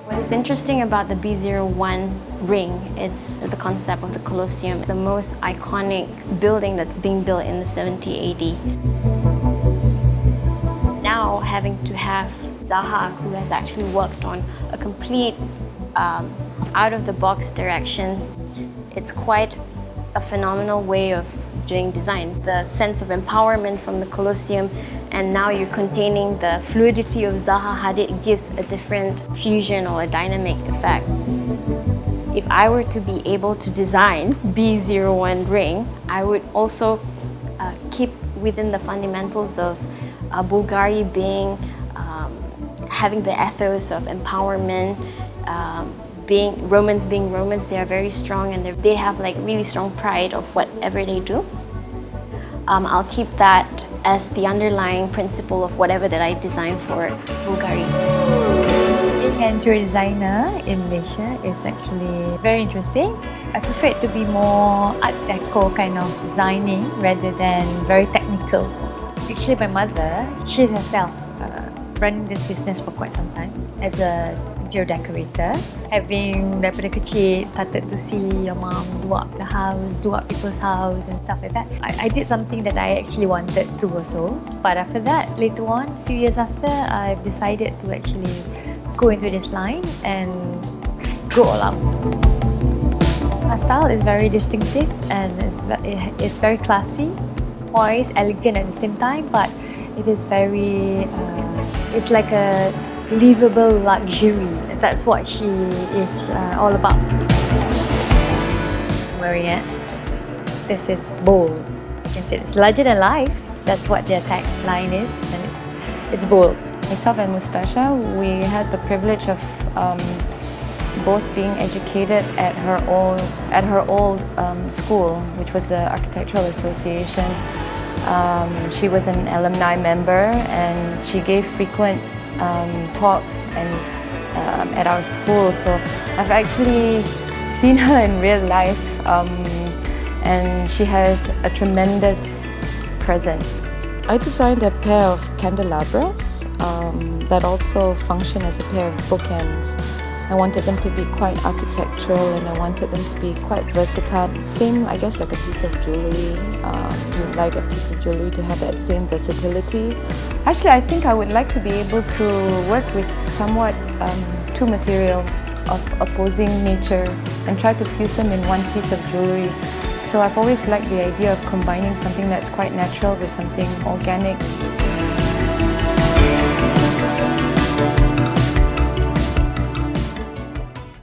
What is interesting about the B.Zero1 ring, it's the concept of the Colosseum, the most iconic building that's being built in the 70 AD. Now having to have Zaha, who has actually worked on a complete out-of-the-box direction, it's quite a phenomenal way of doing design. The sense of empowerment from the Colosseum, and now you're containing the fluidity of Zaha Hadid, gives a different fusion or a dynamic effect. If I were to be able to design B.Zero1 ring, I would also keep within the fundamentals of Bvlgari being, having the ethos of empowerment, Romans being Romans. They are very strong and they have like really strong pride of whatever they do. I'll keep that as the underlying principle of whatever that I design for Bvlgari. Being an interior designer in Malaysia is actually very interesting. I prefer it to be more art deco kind of designing rather than very technical. Actually, my mother, she's herself running this business for quite some time as a interior decorator. Having daripada kecil started to see your mom do up the house, do up people's house and stuff like that. I did something that I actually wanted to also. But after that, later on, a few years after, I've decided to actually go into this line and go all out. Her style is very distinctive and it's very classy, poised, elegant at the same time, but it is very, it's like a livable luxury. That's what she is all about. Wearing it. This is bold. You can say it's larger than life. That's what their tagline is, and it's bold. Myself and Mustasha, we had the privilege of both being educated at her old school, which was the Architectural Association. She was an alumni member, and she gave frequent talks and at our school. So I've actually seen her in real life, and she has a tremendous presence. I designed a pair of candelabras that also function as a pair of bookends. I wanted them to be quite architectural, and I wanted them to be quite versatile. Same, I guess, like a piece of jewellery. You'd like a piece of jewellery to have that same versatility. Actually, I think I would like to be able to work with somewhat two materials of opposing nature and try to fuse them in one piece of jewellery. So I've always liked the idea of combining something that's quite natural with something organic.